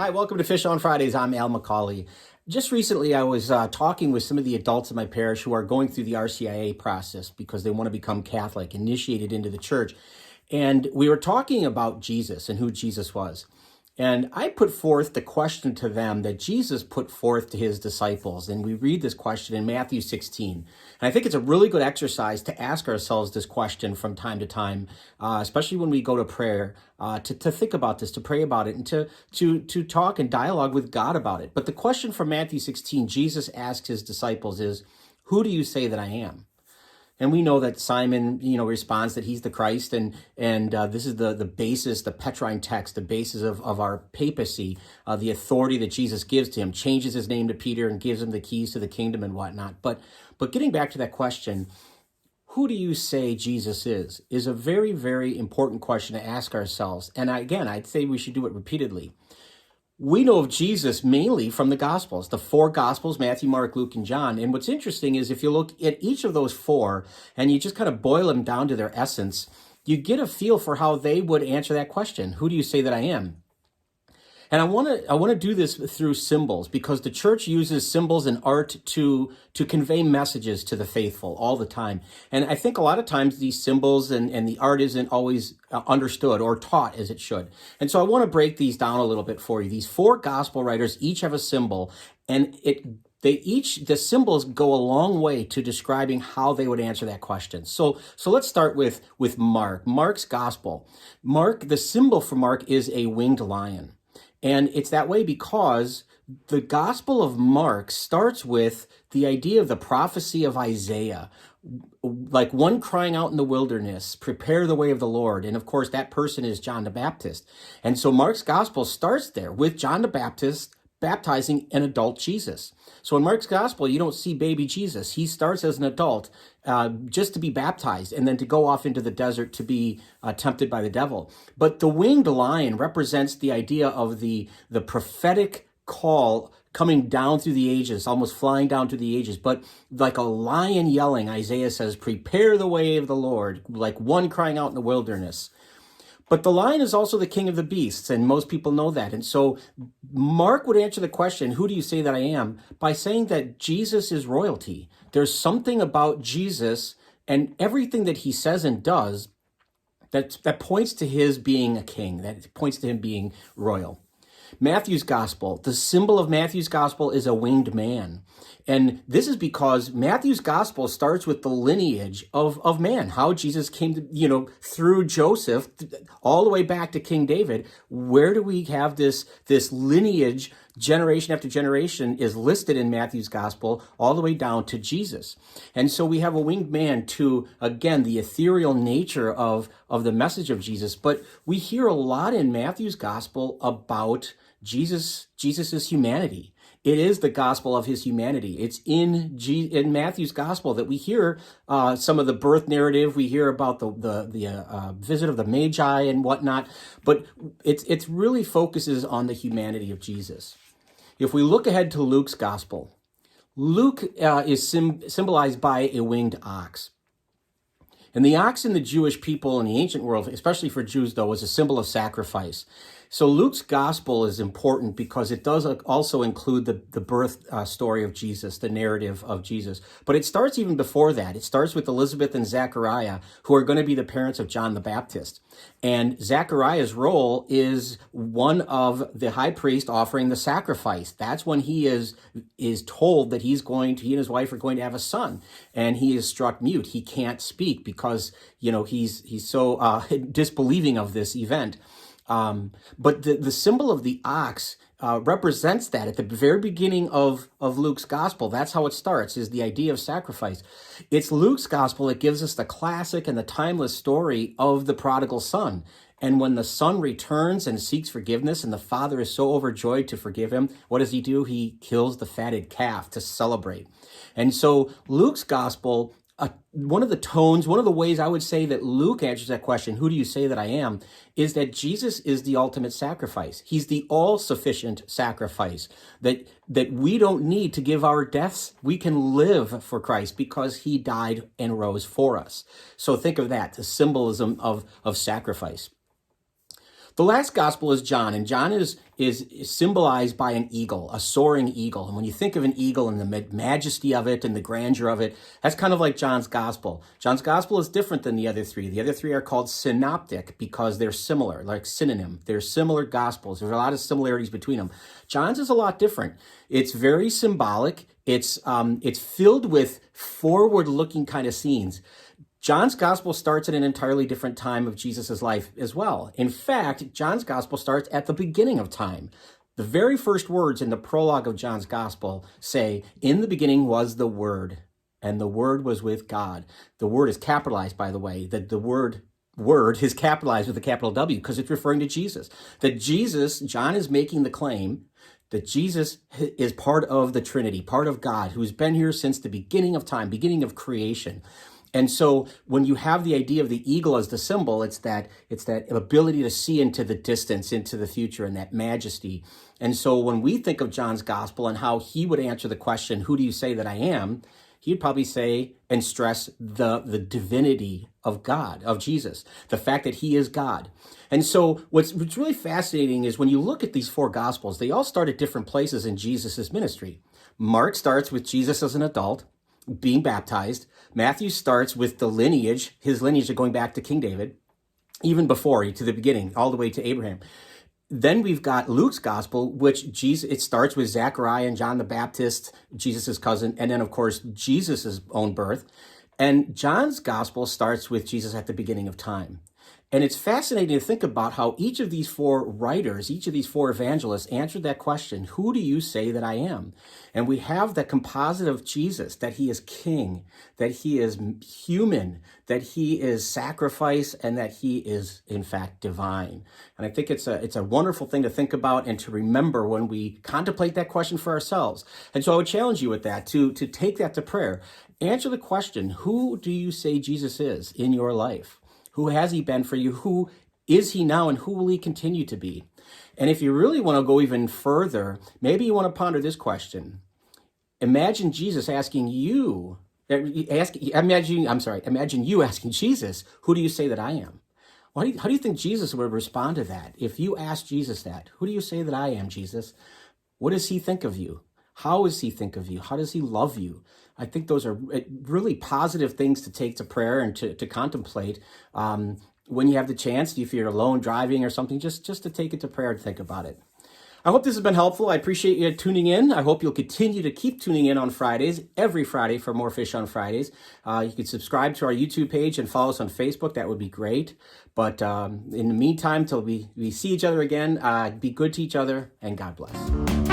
Hi, welcome to Fish on Fridays. I'm Al McCauley. Just recently, I was talking with some of the adults in my parish who are going through the RCIA process because they want to become Catholic, initiated into the church. And we were talking about Jesus and who Jesus was. And I put forth the question to them that Jesus put forth to his disciples. And we read this question in Matthew 16. And I think it's a really good exercise to ask ourselves this question from time to time, especially when we go to prayer, to think about this, to pray about it, and to talk and dialogue with God about it. But the question from Matthew 16, Jesus asked his disciples is, who do you say that I am? And we know that Simon, responds that he's the Christ, and this is the basis, the Petrine text, the basis of our papacy, the authority that Jesus gives to him, changes his name to Peter and gives him the keys to the kingdom and whatnot. But getting back to that question, who do you say Jesus is a very, very important question to ask ourselves. And I'd say we should do it repeatedly. We know of Jesus mainly from the Gospels, the four Gospels, Matthew, Mark, Luke, and John. And what's interesting is if you look at each of those four and you just kind of boil them down to their essence, you get a feel for how they would answer that question. Who do you say that I am? And I want to do this through symbols because the church uses symbols and art to convey messages to the faithful all the time. And I think a lot of times these symbols and the art isn't always understood or taught as it should. And so I want to break these down a little bit for you. These four gospel writers each have a symbol, and the symbols go a long way to describing how they would answer that question. So let's start with Mark. Mark's gospel. The symbol for Mark is a winged lion. And it's that way because the Gospel of Mark starts with the idea of the prophecy of Isaiah, like one crying out in the wilderness, prepare the way of the Lord. And of course, that person is John the Baptist. And so Mark's Gospel starts there with John the Baptist baptizing an adult Jesus. So in Mark's Gospel, you don't see baby Jesus. He starts as an adult just to be baptized and then to go off into the desert to be tempted by the devil. But the winged lion represents the idea of the prophetic call coming down through the ages, almost flying down through the ages, but like a lion yelling, Isaiah says, prepare the way of the Lord, like one crying out in the wilderness. But the lion is also the king of the beasts, and most people know that. And so Mark would answer the question, who do you say that I am? By saying that Jesus is royalty. There's something about Jesus and everything that he says and does that points to his being a king, that points to him being royal. Matthew's gospel, the symbol of Matthew's gospel is a winged man. And this is because Matthew's gospel starts with the lineage of man, how Jesus came to, through Joseph, all the way back to King David. Where do we have this lineage, generation after generation is listed in Matthew's gospel, all the way down to Jesus. And so we have a winged man to, again, the ethereal nature of the message of Jesus. But we hear a lot in Matthew's gospel about Jesus's humanity. It is the gospel of his humanity. It's in Matthew's gospel that we hear some of the birth narrative. We hear about the visit of the Magi and whatnot, but it really focuses on the humanity of Jesus. If we look ahead to Luke's gospel, Luke is symbolized by a winged ox. And the ox in the Jewish people in the ancient world, especially for Jews, though, was a symbol of sacrifice. So Luke's gospel is important because it does also include the birth story of Jesus, the narrative of Jesus. But it starts even before that. It starts with Elizabeth and Zechariah, who are going to be the parents of John the Baptist. And Zechariah's role is one of the high priest offering the sacrifice. That's when he is told that he and his wife are going to have a son. And he is struck mute. He can't speak because, he's so disbelieving of this event. But the symbol of the ox represents that at the very beginning of Luke's gospel. That's how it starts, is the idea of sacrifice. It's Luke's gospel that gives us the classic and the timeless story of the prodigal son. And when the son returns and seeks forgiveness and the father is so overjoyed to forgive him, what does he do? He kills the fatted calf to celebrate. And so Luke's gospel, one of the ways I would say that Luke answers that question, who do you say that I am, is that Jesus is the ultimate sacrifice. He's the all-sufficient sacrifice, that we don't need to give our deaths. We can live for Christ because he died and rose for us. So think of that, the symbolism of sacrifice. The last gospel is John, and John is symbolized by an eagle, a soaring eagle. And when you think of an eagle and the majesty of it and the grandeur of it, that's kind of like John's gospel. John's gospel is different than the other three. The other three are called synoptic because they're similar, like synonym. They're similar gospels. There's a lot of similarities between them. John's is a lot different. It's very symbolic. It's filled with forward-looking kind of scenes. John's gospel starts at an entirely different time of Jesus' life as well. In fact, John's gospel starts at the beginning of time. The very first words in the prologue of John's gospel say, "In the beginning was the Word, and the Word was with God." The word is capitalized, by the way. The word is capitalized with a capital W because it's referring to Jesus. John is making the claim that Jesus is part of the Trinity, part of God, who's been here since the beginning of time, beginning of creation. And so when you have the idea of the eagle as the symbol, it's that ability to see into the distance, into the future, and that majesty. And so when we think of John's gospel and how he would answer the question, "Who do you say that I am?" he'd probably say and stress the divinity of God, of Jesus, the fact that he is God. And so what's really fascinating is when you look at these four gospels, they all start at different places in Jesus's ministry. Mark starts with Jesus as an adult, being baptized. Matthew starts with the lineage, his lineage of going back to King David, even before, to the beginning, all the way to Abraham. Then we've got Luke's gospel, it starts with Zechariah and John the Baptist, Jesus' cousin, and then, of course, Jesus' own birth. And John's gospel starts with Jesus at the beginning of time. And it's fascinating to think about how each of these four writers, each of these four evangelists answered that question, "Who do you say that I am?" And we have that composite of Jesus, that he is king, that he is human, that he is sacrifice, and that he is, in fact, divine. And I think it's a wonderful thing to think about and to remember when we contemplate that question for ourselves. And so I would challenge you with that, to take that to prayer. Answer the question, who do you say Jesus is in your life? Who has he been for you? Who is he now? And who will he continue to be? And if you really want to go even further, maybe you want to ponder this question. Imagine Jesus asking you, imagine you asking Jesus, "Who do you say that I am?" How do you think Jesus would respond to that? If you asked Jesus that, "Who do you say that I am, Jesus?" What does he think of you? How does he think of you? How does he love you? I think those are really positive things to take to prayer and to contemplate when you have the chance, if you're alone driving or something, just to take it to prayer and think about it. I hope this has been helpful. I appreciate you tuning in. I hope you'll continue to keep tuning in on Fridays, every Friday, for more Fish on Fridays. You can subscribe to our YouTube page and follow us on Facebook. That would be great. But in the meantime, till we see each other again, be good to each other, and God bless.